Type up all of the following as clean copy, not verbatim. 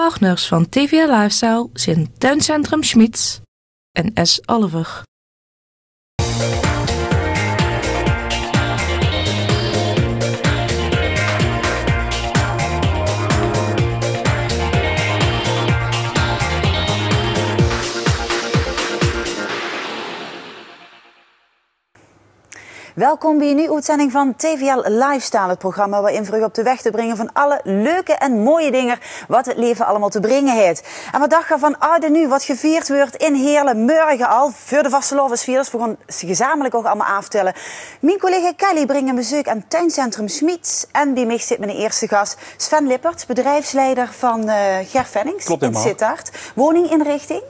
Partners van TVL Lifestyle zijn Tuincentrum Schmitz en S. Oliver. Welkom bij een nieuwe uitzending van TVL Lifestyle, het programma waarin voor u op de weg te brengen van alle leuke en mooie dingen wat het leven allemaal te brengen heeft. En wat dacht je van Oud en Nieuw, wat gevierd wordt in Heerlen, morgen al, voor de vastelovensvierders, we gaan ze gezamenlijk ook allemaal aftellen. Mijn collega Kelly brengt een bezoek aan Tuincentrum Schmitz en bij mij zit mijn eerste gast Sven Lippert, bedrijfsleider van Ger Vennings in Sittard, woninginrichting.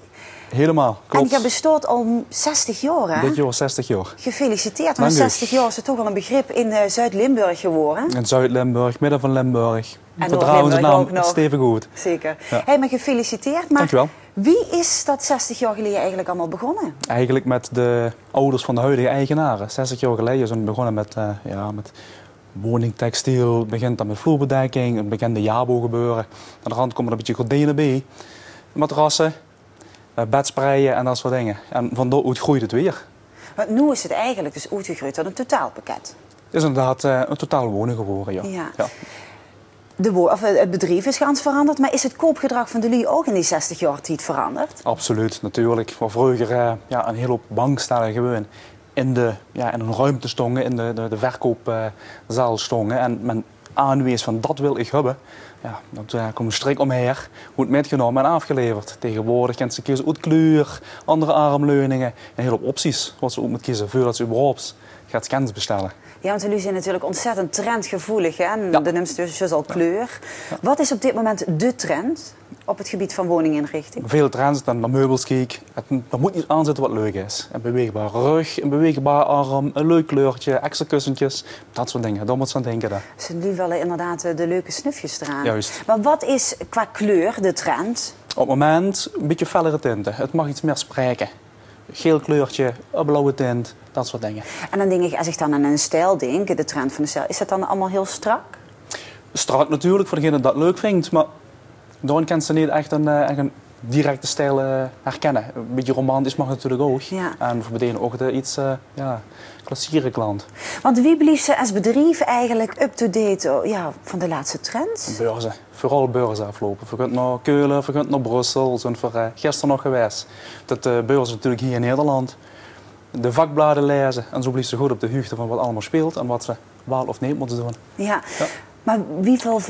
Helemaal, klopt. En je bestaat al 60 jaar, hè? Dit jaar 60 jaar. Gefeliciteerd, want 60 jaar is het toch wel een begrip in Zuid-Limburg geworden. In Zuid-Limburg, midden van Limburg. En vertrouwen zijn naam stevig goed. Zeker. Ja. Hey, maar gefeliciteerd. Maar dankjewel. Wie is dat 60 jaar geleden eigenlijk allemaal begonnen? Eigenlijk met de ouders van de huidige eigenaren. 60 jaar geleden zijn we begonnen met woningtextiel. Het begint dan met vloerbedekking, het bekende Jabo gebeuren. Aan de rand komen er een beetje gordijnen bij. Matrassen. Bedspreien en dat soort dingen. En van daaruit groeit het weer. Want nu is het eigenlijk dus uitgegroeid tot een totaalpakket. Het is inderdaad een totaal wonen geworden, ja. Ja. Het bedrijf is gans veranderd, maar is het koopgedrag van de lui ook in die 60 jaar tijd veranderd? Absoluut, natuurlijk. Waar vroeger een hele hoop bankstellen gewoon in een ruimte stonden, in de verkoopzaal stonden. En men aanwees van dat wil ik hebben. Ja, dan komt een strik omheen, wordt metgenomen en afgeleverd. Tegenwoordig kan ze kiezen uit kleur, andere armleuningen en een hele hoop opties wat ze ook moet kiezen voordat ze überhaupt gaat scans bestellen. Ja, want jullie zijn natuurlijk ontzettend trendgevoelig, hè? En de neemt dus al kleur. Ja. Wat is op dit moment de trend op het gebied van woninginrichting? Veel trends, dan naar meubels kijk. Er moet iets aanzetten wat leuk is. Een beweegbare rug, een beweegbare arm, een leuk kleurtje, extra kussentjes. Dat soort dingen, daar moet ze aan denken. Ze nu wel inderdaad de leuke snufjes eraan. Juist. Maar wat is qua kleur de trend? Op het moment een beetje fellere tinten. Het mag iets meer spreken. Geel kleurtje, een blauwe tint, dat soort dingen. En dan denk ik, als ik dan aan een stijl denk, de trend van de stijl, is dat dan allemaal heel strak? Strak natuurlijk, voor degene dat leuk vindt, maar dan kan ze niet echt een directe stijl herkennen. Een beetje romantisch mag natuurlijk ook. Ja. En voor meteen ook de iets klassiekere klant. Want wie blieft ze als bedrijf eigenlijk up-to-date van de laatste trends? Beurzen. Vooral beurzen aflopen. We gaan naar Keulen, we gaan naar Brussel. We zijn voor gisteren nog geweest. Dat beurzen natuurlijk hier in Nederland. De vakbladen lezen en zo blijft ze goed op de hoogte van wat allemaal speelt en wat ze wel of niet moeten doen. Ja. Maar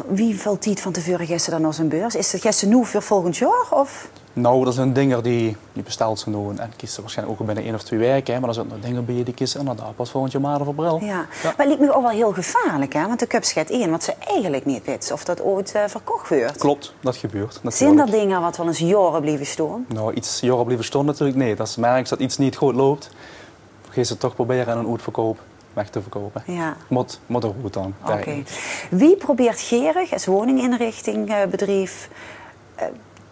wieveel tijd van tevoren gaat ze dan naar zijn beurs? Is het gisteren nu voor volgend jaar? Of? Nou, dat zijn dingen die besteld zijn doen en kiezen waarschijnlijk ook binnen 1 of 2 weken. Maar er zijn nog dingen bij die kiezen inderdaad pas volgend jaar maart of april. Ja. Maar het lijkt me ook wel heel gevaarlijk, hè? Want de cup schet in, wat ze eigenlijk niet weet of dat ooit verkocht wordt. Klopt, dat gebeurt. Zijn er dingen wat wel eens jaren blijven staan? Nou, iets jaren blijven staan natuurlijk niet. Als ze merken dat iets niet goed loopt, gaan ze toch proberen een uitverkoop weg te verkopen. Ja. Moet er goed dan. Oké. Wie probeert Gerig als woninginrichtingbedrijf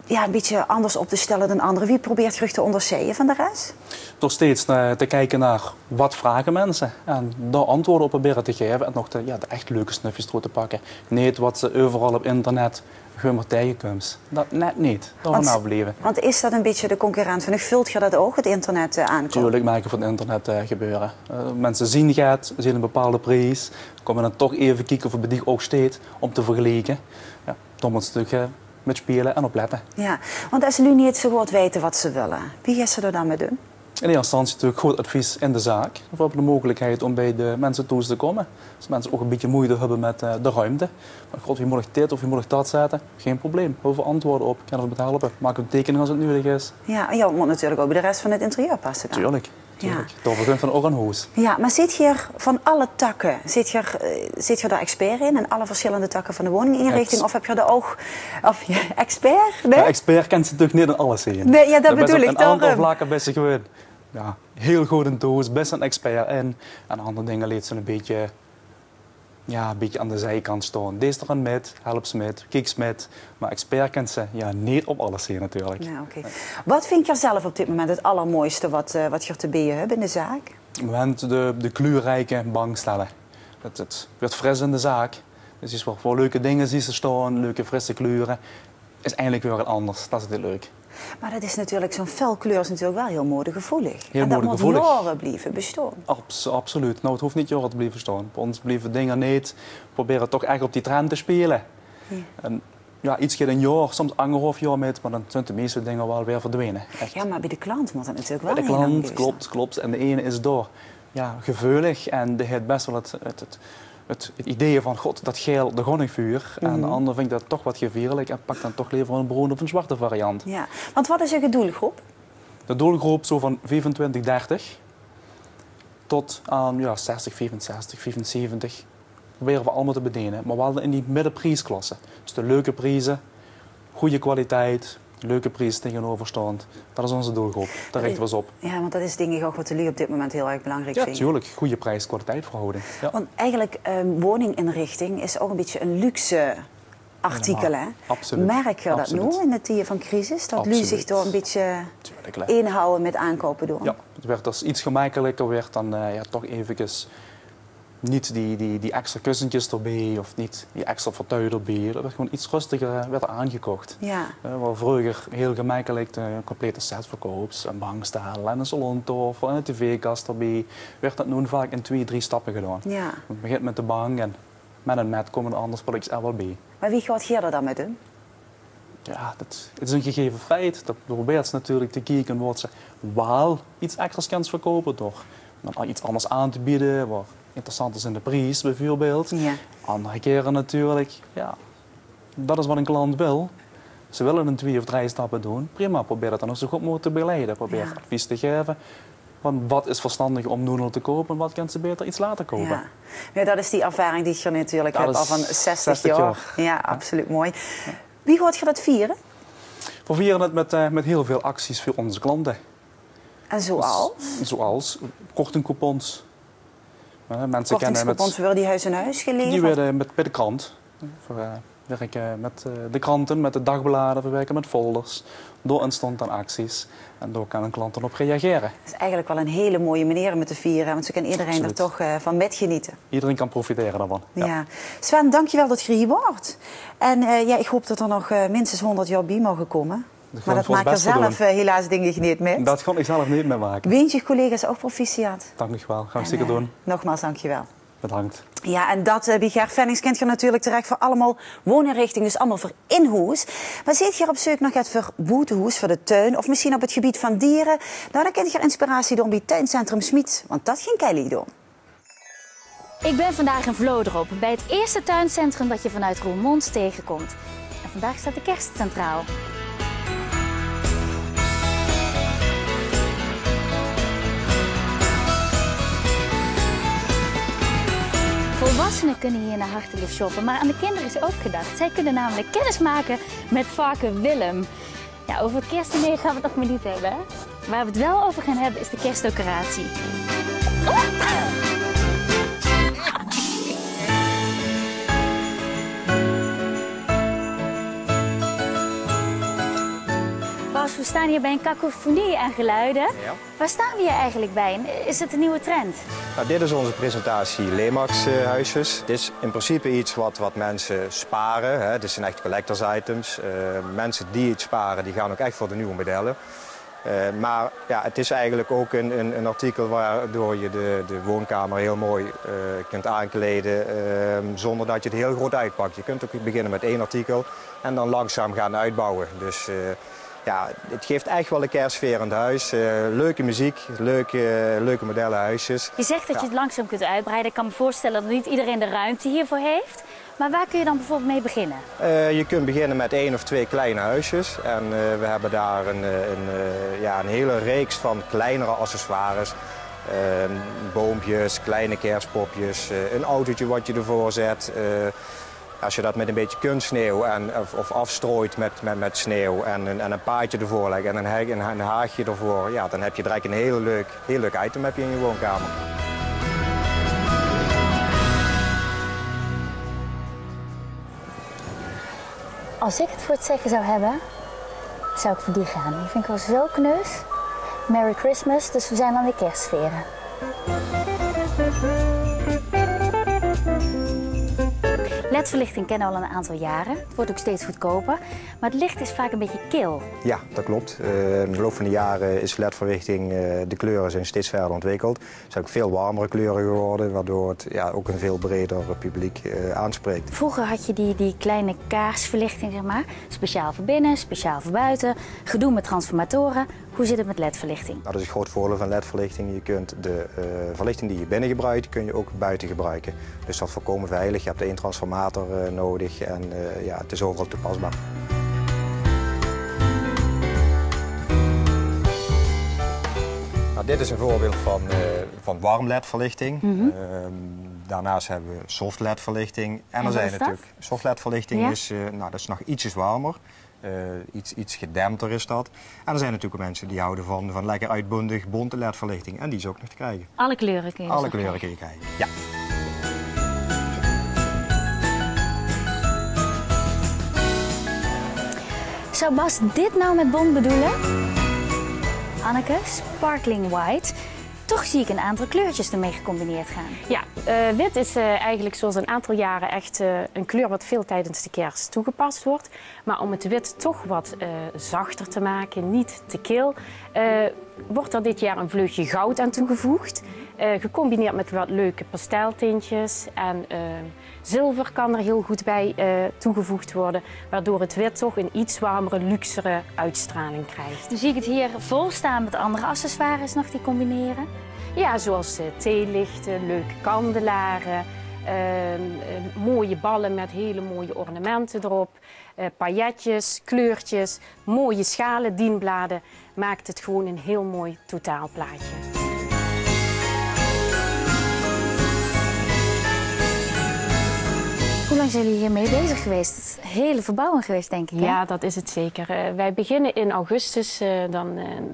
een beetje anders op te stellen dan anderen? Wie probeert Gerig te onderscheiden van de rest? Door steeds te kijken naar wat vragen mensen en daar antwoorden op proberen te geven en nog de echt leuke snufjes door te pakken. Niet wat ze overal op internet gewoon maar tegenkomt. Dat net niet. Dat we nou blijven. Want is dat een beetje de concurrent van u? Vult je dat ook, het internet aankomt? Tuurlijk maken van het internet gebeuren. Mensen zien het, zien een bepaalde prijs, komen dan toch even kijken of het bij die ook steekt om te vergelijken. Ja, dan moet ze natuurlijk met spelen en opletten. Ja, want als ze nu niet zo goed weten wat ze willen, wie gaat ze er dan mee doen? In eerste instantie natuurlijk goed advies in de zaak. We hebben de mogelijkheid om bij de mensen toe te komen. Als mensen ook een beetje moeite hebben met de ruimte. Maar god, wie moet ik dit of wie moet ik dat zetten? Geen probleem. We hebben antwoorden op. Ik kan er helpen. Maak een tekening als het nodig is. Ja, en je moet natuurlijk ook bij de rest van het interieur passen dan. Tuurlijk. Ja. Daar begint van ook een huis. Ja, maar zit je er van alle takken, zit je daar expert in alle verschillende takken van de woninginrichting? Of heb je er ook, expert? Nee? Ja, expert kent ze natuurlijk niet in alles zien. Nee, ja, dat bedoel ik. Een aantal vlakken best je gewoon heel goed in toes, best een expert in. En andere dingen leert ze een beetje aan de zijkant staan. Deze er een met, help ze met, kijk ze met. Maar expert kent ze niet op alles zien natuurlijk. Ja, okay. Wat vind je zelf op dit moment het allermooiste wat je te bieden hebt in de zaak? Op het moment de kleurrijke bankstellen. Het wordt fris in de zaak. Dus is wel voor leuke dingen zien ze staan, leuke frisse kleuren. is eigenlijk weer wat anders. Dat is heel leuk. Maar dat is natuurlijk, zo'n felkleur is natuurlijk wel heel modegevoelig. Heel en dat modegevoelig. moet jaren blijven bestaan. Absoluut. Nou, het hoeft niet jaren te blijven staan. Bij ons blijven dingen niet. We proberen toch echt op die trend te spelen. Ja. En ja, iets gaat een jaar, soms 1,5 jaar mee, maar dan zijn de meeste dingen wel weer verdwenen. Echt. Ja, maar bij de klant moet dat natuurlijk wel Bij de heel lang klant, duren. klopt. En de ene is door. Ja, geveulig en die heeft best wel het idee van, god, dat geel, dat gewoon ik vuur. En de ander vindt dat toch wat gevierlijk en pakt dan toch liever een bruin of een zwarte variant. Ja, want wat is je doelgroep? De doelgroep zo van 25, 30 tot aan 60, 65, 75 proberen we allemaal te bedienen. Maar wel in die middenprijsklasse. Dus de leuke prijzen, goede kwaliteit, leuke prijs tegenoverstaand. Dat is onze doelgroep. Daar richten we ons op. Ja, want dat is denk ik ook wat jullie op dit moment heel erg belangrijk Ja, vinden. tuurlijk. Goede prijs-kwaliteit verhouding. Ja. Want eigenlijk, woninginrichting is ook een beetje een luxe artikel, hè? Absoluut. Merk je dat Absoluut. nu in de tijden van crisis? Dat Absoluut. lu zich door een beetje Tuurlijk. inhouden met aankopen doen? Ja, het werd als iets gemakkelijker, werd dan toch eventjes niet die extra kussentjes erbij of niet die extra fauteuil erbij. Dat werd gewoon iets rustiger werd aangekocht. Ja. Waar vroeger heel gemakkelijk de complete set verkoopt, een bankstijl en een salontafel en een tv-kast erbij, werd dat nu vaak in 2, 3 stappen gedaan. Ja. Het begint met de bank en met een mat komen er anders producten er wel bij. Maar wie gaat hier er dan mee doen? Ja, het is een gegeven feit. Dat probeert ze natuurlijk te kijken wat ze wel iets extra's kan verkopen door dan iets anders aan te bieden, wat interessant is in de prijs bijvoorbeeld. Ja. Andere keren natuurlijk, ja, dat is wat een klant wil. Ze willen een 2 of 3 stappen doen. Prima, probeer dat dan ook zo goed mogelijk te begeleiden. Probeer Ja. advies te geven. Van wat is verstandig om nu al te kopen en wat kan ze beter iets later kopen. Ja. Ja, dat is die ervaring die je natuurlijk Dat hebt al is van 60 60 jaar. Ja, absoluut mooi. Wie gaat je dat vieren? We vieren het met heel veel acties voor onze klanten. En zoals? Zoals kortingcoupons. Mensen Kortingscoupons worden die huis in huis geleverd? die werden bij de krant. We werken met de kranten, met de dagbladen, we werken met folders. Door ontstond dan acties en door kan een klant dan op reageren. Dat is eigenlijk wel een hele mooie manier om het te vieren, want zo kan iedereen Absoluut. er toch van met genieten. Iedereen kan profiteren daarvan. Ja. Sven, dankjewel dat je hier wordt. En ik hoop dat er nog minstens 100 jaar bij mogen komen. gaan Maar we dat voor ons maakt er best zelf helaas denk ik niet mee. Dat kan ik zelf niet meer maken. Wens je collega's ook proficiat. Dank u wel. Gaan we En, zeker doen. Nogmaals, dankjewel. Bedankt. Ja, en dat bij Ger Vennings kent je natuurlijk terecht voor allemaal wooninrichtingen, dus allemaal voor inhuis. Maar zit je op zoek nog het voor boetehoes, voor de tuin of misschien op het gebied van dieren? Nou, dan kent je inspiratie door bij Tuincentrum Schmid, want dat ging Kelly doen. Ik ben vandaag in Vlodrop, bij het eerste tuincentrum dat je vanuit Roermond tegenkomt. En vandaag staat de kerst centraal. Volwassenen kunnen hier naar hartelijk shoppen, maar aan de kinderen is ook gedacht. Zij kunnen namelijk kennis maken met varken Willem. Ja, over het kerstdiner gaan we het nog maar niet hebben. Hè? Waar we het wel over gaan hebben is de kerstdecoratie. Bas, we staan hier bij een cacophonie aan geluiden. Ja. Waar staan we hier eigenlijk bij? Is het een nieuwe trend? Nou, dit is onze presentatie Lemax-huisjes. Dit is in principe iets wat mensen sparen. Hè. Dit zijn echt collectors items. Mensen die iets sparen, die gaan ook echt voor de nieuwe modellen. Maar ja, het is eigenlijk ook een artikel waardoor je de woonkamer heel mooi kunt aankleden zonder dat je het heel groot uitpakt. Je kunt ook beginnen met 1 artikel en dan langzaam gaan uitbouwen. Dus ja, het geeft echt wel een kerstsfeer in het huis. Leuke muziek, leuke modellen huisjes. Je zegt dat je het langzaam kunt uitbreiden. Ik kan me voorstellen dat niet iedereen de ruimte hiervoor heeft. Maar waar kun je dan bijvoorbeeld mee beginnen? Je kunt beginnen met 1 of 2 kleine huisjes. En we hebben daar een hele reeks van kleinere accessoires. Boompjes, kleine kerstpopjes, een autootje wat je ervoor zet. Als je dat met een beetje kunstsneeuw of afstrooit met sneeuw en een paadje ervoor legt en een haagje ervoor, ja, dan heb je direct een heel leuk item heb je in je woonkamer. Als ik het voor het zeggen zou hebben, zou ik voor die gaan. Die vind ik wel zo kneus. Merry Christmas, dus we zijn aan de kerstsferen. LED-verlichting kennen we al een aantal jaren. Het wordt ook steeds goedkoper. Maar het licht is vaak een beetje kil. Ja, dat klopt. In de loop van de jaren is LED-verlichting, de kleuren zijn steeds verder ontwikkeld. Er zijn ook veel warmere kleuren geworden, waardoor het ook een veel breder publiek aanspreekt. Vroeger had je die kleine kaarsverlichting, zeg maar. Speciaal voor binnen, speciaal voor buiten. Gedoe met transformatoren. Hoe zit het met LED-verlichting? Dat is het groot voordeel van LED-verlichting. Je kunt de verlichting die je binnen gebruikt, kun je ook buiten gebruiken. Dus dat is volkomen veilig. Je hebt één transformator nodig en het is overal toepasbaar. Nou, dit is een voorbeeld van warm LED-verlichting. Daarnaast hebben we soft LED-verlichting. En er zijn natuurlijk soft LED-verlichting is, dat is nog ietsjes warmer. Iets gedempter is dat. En er zijn natuurlijk ook mensen die houden van lekker uitbundig bonte LED-verlichting. En die is ook nog te krijgen. Alle kleuren kun je Alle kleuren kun je krijgen, ja. Zou Bas dit nou met bont bedoelen? Anneke, sparkling white. Toch zie ik een aantal kleurtjes ermee gecombineerd gaan. Ja, wit is eigenlijk zoals een aantal jaren echt een kleur wat veel tijdens de kerst toegepast wordt. Maar om het wit toch wat zachter te maken, niet te kil, wordt er dit jaar een vleugje goud aan toegevoegd. Gecombineerd met wat leuke pasteltintjes en zilver kan er heel goed bij toegevoegd worden. Waardoor het wit toch een iets warmere, luxere uitstraling krijgt. Nu zie ik het hier vol staan met andere accessoires nog die combineren. Ja, zoals theelichten, leuke kandelaren, mooie ballen met hele mooie ornamenten erop, pailletjes, kleurtjes, mooie schalen, dienbladen. Maakt het gewoon een heel mooi totaalplaatje. Hoe lang zijn jullie hiermee bezig geweest? Het is een hele verbouwing geweest, denk ik. Hè? Ja, dat is het zeker. Wij beginnen in augustus.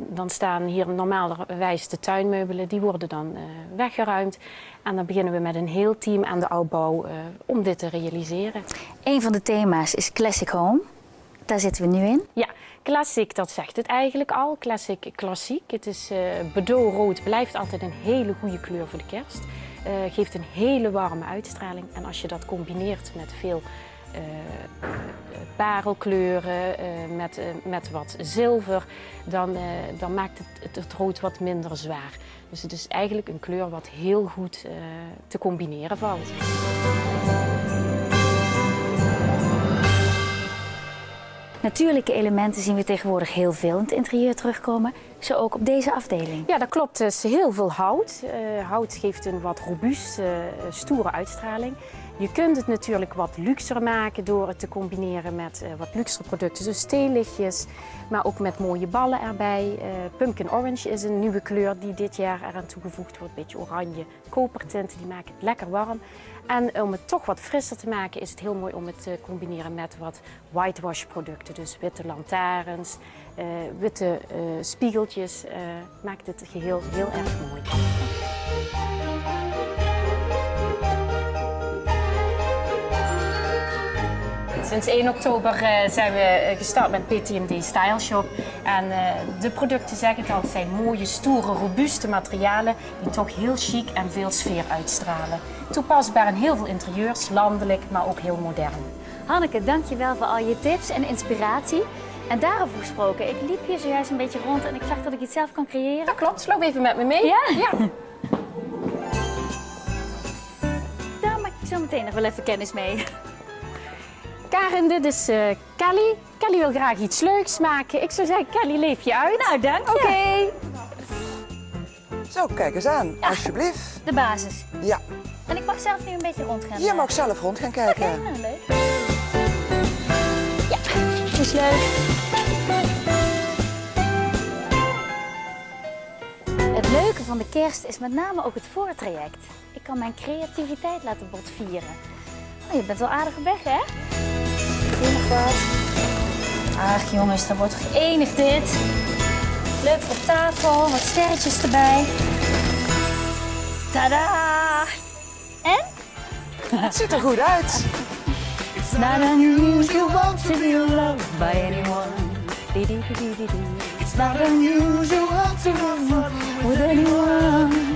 Dan staan hier normaalderwijs de tuinmeubelen. Die worden dan weggeruimd. En dan beginnen we met een heel team aan de opbouw om dit te realiseren. Een van de thema's is Classic Home. Daar zitten we nu in. Ja, classic, dat zegt het eigenlijk al. Classic, klassiek. Het is Bordeaux rood, blijft altijd een hele goede kleur voor de kerst. Geeft een hele warme uitstraling. En als je dat combineert met veel parelkleuren, met wat zilver, dan maakt het rood wat minder zwaar. Dus het is eigenlijk een kleur wat heel goed te combineren valt. Natuurlijke elementen zien we tegenwoordig heel veel in het interieur terugkomen. Zo ook op deze afdeling. Ja, dat klopt. Het is heel veel hout. Hout geeft een wat robuuste, stoere uitstraling. Je kunt het natuurlijk wat luxer maken door het te combineren met wat luxere producten. Dus theelichtjes, maar ook met mooie ballen erbij. Pumpkin orange is een nieuwe kleur die dit jaar eraan toegevoegd wordt. Een beetje oranje kopertinten, die maken het lekker warm. En om het toch wat frisser te maken is het heel mooi om het te combineren met wat whitewash producten. Dus witte lantaarns, witte spiegeltjes. Maakt het geheel heel erg mooi. Sinds 1 oktober zijn we gestart met PTMD Style Shop. En de producten, zeg het al, zijn mooie, stoere, robuuste materialen die toch heel chic en veel sfeer uitstralen. Toepasbaar in heel veel interieurs, landelijk, maar ook heel modern. Hanneke, dankjewel voor al je tips en inspiratie. En daarover gesproken, ik liep hier zojuist een beetje rond en ik zag dat ik iets zelf kan creëren. Dat klopt, loop even met me mee. Ja? Ja. Daar maak ik zo meteen nog wel even kennis mee. Karen, dit is Kelly. Kelly wil graag iets leuks maken. Ik zou zeggen, Kelly, leef je uit. Nou, dank je. Oké. Zo, kijk eens aan, alsjeblieft. De basis. Ja, En ik mag zelf nu een beetje rond gaan. je mag zelf rond gaan kijken. Oké, nou, leuk. Ja, is leuk. Het leuke van de kerst is met name ook het voortraject. Ik kan mijn creativiteit laten botvieren. Oh, je bent wel aardig op weg, hè? Doe nog wat. Ach jongens, dat wordt toch enig dit. Leuk op tafel, wat sterretjes erbij. Tadaa! En? Het ziet er goed uit. It's not unusual to be loved by anyone. It's not unusual to be loved with anyone.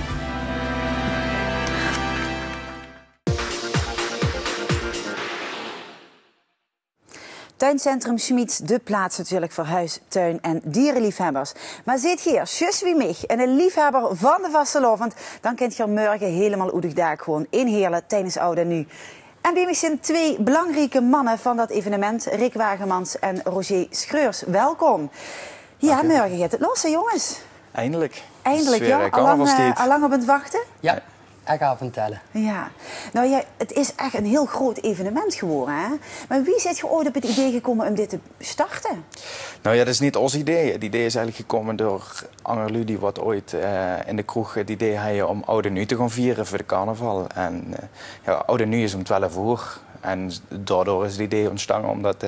Tuincentrum Schmieds, de plaats natuurlijk voor huis, tuin en dierenliefhebbers. Maar zit hier, zus wie mij, en een liefhebber van de vastelovend, dan kent je morgen helemaal oedig daar gewoon in Heerlen tijdens Oud en Nieuw. En bij mij zijn twee belangrijke mannen van dat evenement, Rick Wagemans en Roger Schreurs. Welkom. Ja, morgen gaat het los, hè, jongens. Eindelijk. Eindelijk, ja. Al lang op het wachten? Ja, ik ga vertellen. Ja. Nou ja, het is echt een heel groot evenement geworden, hè? Maar wie zit je ooit op het idee gekomen om dit te starten? Nou ja, dat is niet ons idee. Het idee is eigenlijk gekomen door Angerlu, die wat ooit in de kroeg het idee had om Oud en Nieuw te gaan vieren voor de carnaval. En ja, Oud en Nieuw is om 12 uur. En daardoor is het idee ontstaan om dat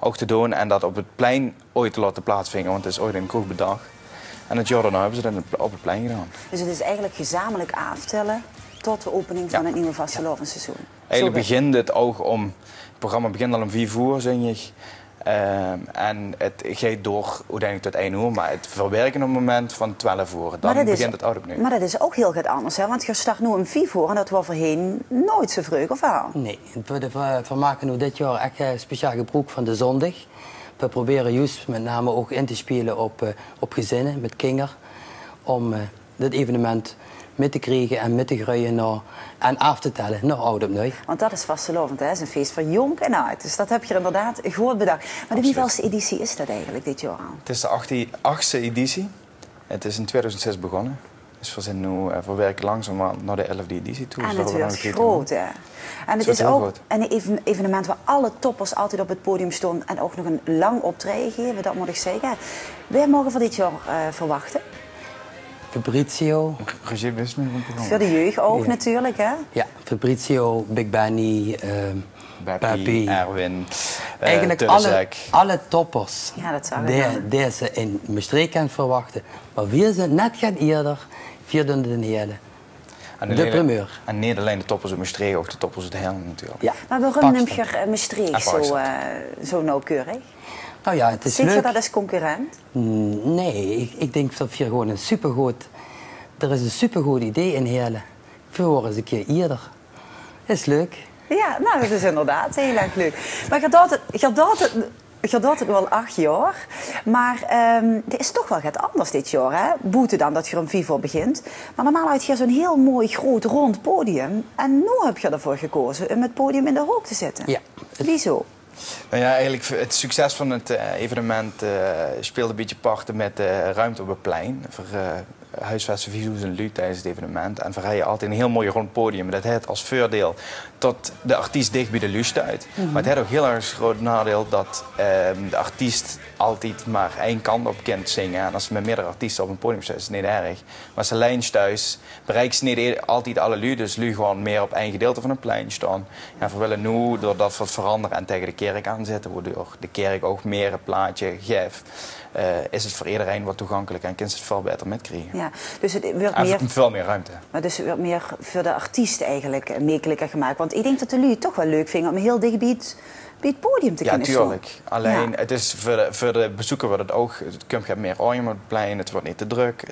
ook te doen en dat op het plein ooit te laten plaatsvinden, want het is ooit in de kroeg bedacht. En het jaar daarna hebben ze dat op het plein gedaan. Dus het is eigenlijk gezamenlijk aftellen tot de opening van het nieuwe vastelovenseizoen. Eigenlijk begint het ook om... Het programma begint al om 4 uur, zeg je. En het gaat door uiteindelijk tot 1 uur, maar het verwerken op het moment van 12 uur. Dan begint het oud opnieuw. Maar dat is ook heel wat anders, hè? Want je start nu om 4 uur en dat was voorheen nooit zo vroeg, of wel? Nee, we maken nu dit jaar echt speciaal gebruik van de zondag. We proberen juist met name ook in te spelen op gezinnen, met kinderen, om dit evenement mee te krijgen en mee te groeien en af te tellen naar Oud op Nieuw. Want dat is vastelovend, hè? Het is een feest van jong en oud. Dus dat heb je inderdaad goed bedacht. Maar de wieveelste editie is dat eigenlijk dit jaar al? Het is de 8e editie. Het is in 2006 begonnen. Dus we zijn nu verwerken langzaam naar de 11e editie toe. En dus het wordt groot, hè? En het is ook groot. een evenement waar alle toppers altijd op het podium stonden en ook nog een lang optreden geven, dat moet ik zeggen. Wij mogen voor dit jaar verwachten? Fabrizio. Roger wist me van het programma. Voor de jeugd ook natuurlijk, hè? Ja, Fabrizio, Big Benny, Peppy, Erwin, eigenlijk alle toppers Ja, dat zou die ze in Maastricht kan verwachten. Maar we zijn net gaan eerder, vierde de hele. De primeur. En niet alleen de toppers uit Maastricht, ook de toppers uit Heerlen natuurlijk. Ja. Maar waarom neem je Maastricht zo nauwkeurig? Nou ja, het is Ziet leuk. je dat als concurrent? Nee, ik denk dat we gewoon een supergoed... Er is een supergoed idee in Heerlen. We horen eens een keer eerder. Dat is leuk. Ja, nou, dat is inderdaad heel erg leuk. Maar je doet het nu al 8 jaar. Maar er is toch wel wat anders dit jaar, hè? Boete dan dat je om 4 uur begint. Maar normaal had je zo'n heel mooi, groot, rond podium. En nu heb je ervoor gekozen om het podium in de hoek te zetten. Ja. Wieso? Nou ja, eigenlijk het succes van het evenement speelde een beetje parten met de ruimte op het plein. Voor huisvesten Visus en Lu tijdens het evenement. En voor je altijd een heel mooi rond podium. Dat heeft als voordeel dat de artiest dicht bij de Lu staat. Maar het heeft ook heel erg groot nadeel dat de artiest altijd maar één kant op kent zingen. En als ze met meerdere artiesten op een podium staan, is het niet erg. Maar als ze lijns thuis bereikt ze niet altijd alle Lu. Dus Lu gewoon meer op één gedeelte van het plein staan. En we willen nu door dat wat veranderen en tegen de kerk aanzetten, waardoor de kerk ook meer een plaatje geeft. Is het voor iedereen wat toegankelijk en kan ze het veel beter metkrijgen. Ja, dus het wordt en veel meer ruimte. Maar dus het wordt meer voor de artiest eigenlijk makkelijker gemaakt. Want ik denk dat de lui het toch wel leuk vinden om heel dicht bij het podium te kunnen staan. Ja, tuurlijk. Alleen, het is voor de bezoeker wordt het ook... Het komt meer oranje op het plein, het wordt niet te druk.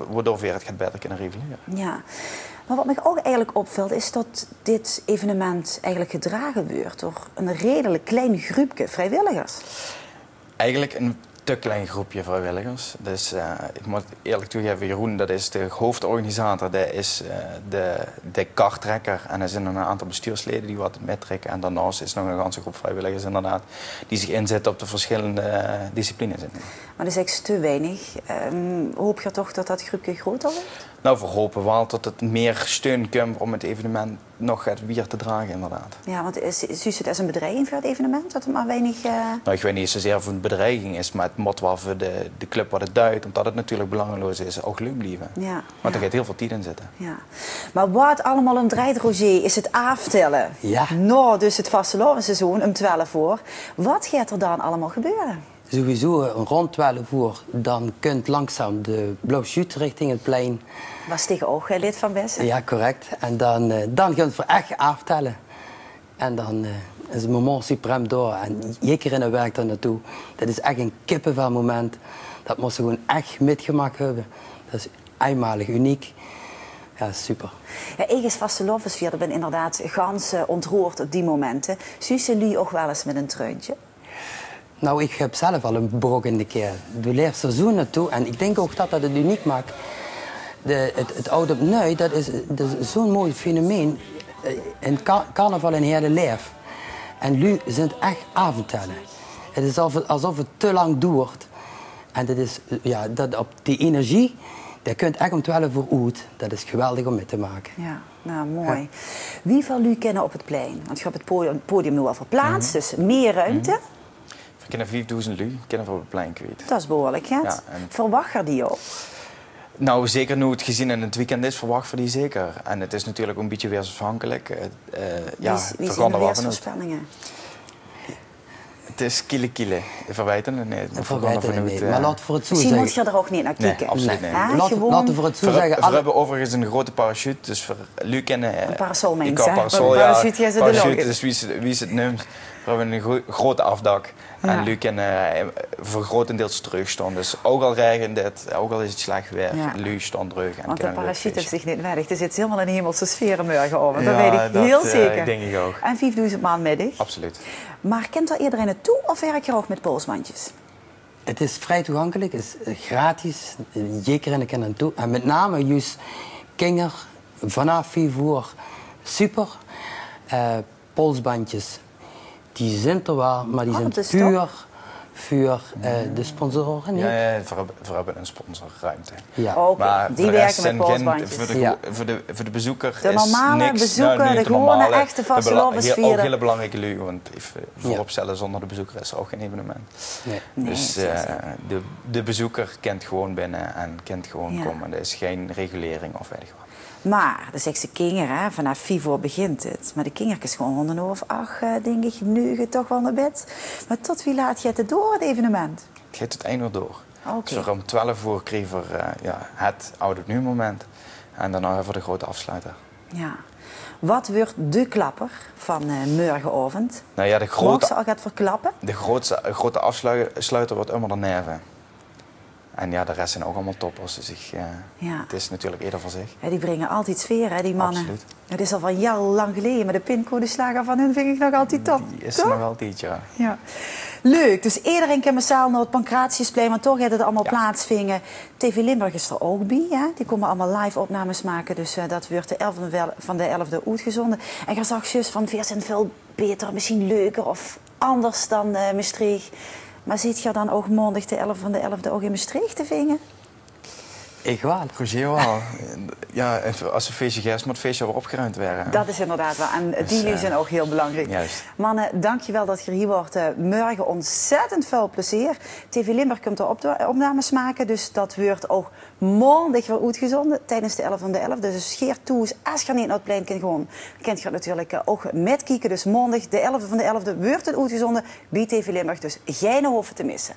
Waardoor weer het gaat beter kunnen revaleren. Ja. Maar wat me ook eigenlijk opvalt is dat dit evenement eigenlijk gedragen wordt door een redelijk klein groepje vrijwilligers. Eigenlijk een te klein groepje vrijwilligers. Dus ik moet eerlijk toegeven, Jeroen, dat is de hoofdorganisator, dat is de karttrekker en er zijn een aantal bestuursleden die wat mettrekken. En daarnaast is nog een ganse groep vrijwilligers inderdaad die zich inzetten op de verschillende disciplines. Maar dat is echt te weinig. Hoop je toch dat dat groepje groter wordt? Nou, we hopen wel dat het meer steun komt om het evenement nog het weer te dragen, inderdaad. Ja, want zie je het als een bedreiging voor het evenement? Dat het maar weinig... Nou, ik weet niet zozeer of het een bedreiging is, maar het moet wel voor de club wat het duidt, omdat het natuurlijk belangeloos is, ook leuk blijven. Ja, want er gaat heel veel tijd in zitten. Ja. Maar wat allemaal om draait, Roger, is het aftellen. Ja. Nou, dus het vastelovenseizoen om 12 uur. Wat gaat er dan allemaal gebeuren? Sowieso rond 12 uur, dan kunt langzaam de blauw chute richting het plein. Was tegen ook lid van Bessen? Ja, correct. En dan gaan we echt aftellen. En dan is het moment suprem door. En iedereen werkt er naartoe. Dat is echt een kippenvel moment. Dat moest ze gewoon echt metgemaakt hebben. Dat is eenmalig, uniek. Ja, super. Ja, ik is vastelovensvier, ben inderdaad gans ontroerd op die momenten. Sussen jullie ook wel eens met een treuntje? Nou, ik heb zelf al een brok in de keel. Je leeft er zo naartoe en ik denk ook dat het uniek maakt. Het oude op nu, dat is zo'n mooi fenomeen. In carnaval in hele leef. En nu zijn het echt avondtellen. Het is alsof het te lang duurt. En dat is, ja, dat op die energie, dat kunt echt om 12 uur uit. Dat is geweldig om mee te maken. Ja, nou mooi. Ja. Wie van jullie kennen op het plein? Want je hebt het podium nu al verplaatst, dus meer ruimte. We kennen 5000 lui, kennen we op het plein kwijt. Dat is behoorlijk, hè? Ja, verwacht je die ook? Nou, zeker nu het gezien in het weekend is, verwachten we die zeker. En het is natuurlijk een beetje weersafhankelijk. Wie zijn de weersvoorspellingen? Het is kiele. Verwijten? Nee. Maar laat voor het zo zeggen. Misschien moet je er ook niet naar kijken. Nee, absoluut niet. Laten voor het zo zeggen. We hebben overigens een grote parachute. Dus voor Lu kennen... Een parasol, mensen. Een parachute, dus wie is het neemt. We hebben een grote afdak. Ja. En Lu kan voor grotendeels terugstaan. Dus ook al regent het, ook al is het slecht weer, Lu stond terug. En want de parachute is zich niet weinig. Er zit helemaal in de hemelse sfeer morgenochtend. Dat weet ik heel zeker. Denk ik ook. En 5000 maand middag. Absoluut. Maar kent er iedereen het toe of werk je ook met polsbandjes? Het is vrij toegankelijk, het is gratis. Iedereen kan er toe. En met name juist kinderen vanaf 4 uur super. Polsbandjes. Die zijn er wel, maar die zijn puur voor de sponsoren. Ja, we hebben een sponsorruimte. Ja. Maar die werken met polsbandjes. Voor de bezoeker de normale bezoeker, de gewone echte vastelovensvieren. Ook een hele belangrijke lui, want vooropstellen zonder de bezoeker is er ook geen evenement. Nee. Dus de bezoeker kent gewoon binnen en kent gewoon komen. Er is geen regulering of weet ik wat. Maar, dat zegt ze kinderen, vanaf 4 uur begint het. Maar de kinderen is gewoon rond 7:30, denk ik, nu toch wel naar bed. Maar tot wie laat je het door, het evenement? Het gaat tot 1 uur door. Okay. Dus om 12 uur kregen we het oude nu moment. En daarna hebben we de grote afsluiter. Ja. Wat wordt de klapper van morgenavond? Nou ja, de grote... Mag ze al gaat verklappen? De grote afsluiter wordt immer de nerven. En ja, de rest zijn ook allemaal toppers. Dus het is natuurlijk eerder voor zich. Ja, die brengen altijd sfeer, hè, die mannen. Absoluut. Het is al van lang geleden, maar de pincodeslager van hun vind ik nog altijd top. Die is er nog altijd, ja. Leuk, dus iedereen kan massaal naar het Pancratiusplein, maar toch gaat het allemaal plaatsvinden. TV Limburg is er ook bij, hè? Die komen allemaal live opnames maken, dus dat wordt de 11e uitgezonden. En je zag zus van, weer zijn veel beter, misschien leuker of anders dan Maastricht. Maar ziet je dan ook maandag de 11 van de 11e ook in Maastricht te vingen? Ik wel. Roger wel. Ja, als een feestje gerst moet het feestje weer opgeruimd werden. Dat is inderdaad waar. En die zijn ook heel belangrijk. Juist. Mannen, dankjewel dat je hier wordt. Morgen ontzettend veel plezier. TV Limburg komt er opnames maken. Dus dat wordt ook maandag weer uitgezonden tijdens de 11 van de 11e. Dus scheer toe, als je niet naar het plein kunt je natuurlijk ook metkijken. Dus maandag de 11 van de 11e wordt het uitgezonden bij TV Limburg. Dus geen hoeven te missen.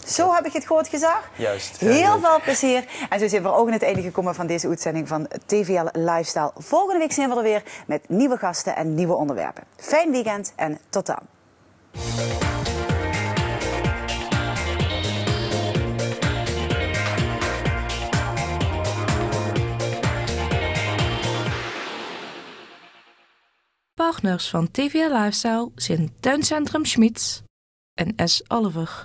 Zo heb ik het goed gezegd. Juist. Heel veel plezier. En zo zijn we ook aan het einde gekomen van deze uitzending van TVL Lifestyle. Volgende week zijn we er weer met nieuwe gasten en nieuwe onderwerpen. Fijn weekend en tot dan. Partners van TVL Lifestyle zijn Tuincentrum Schmitz en S. Oliver.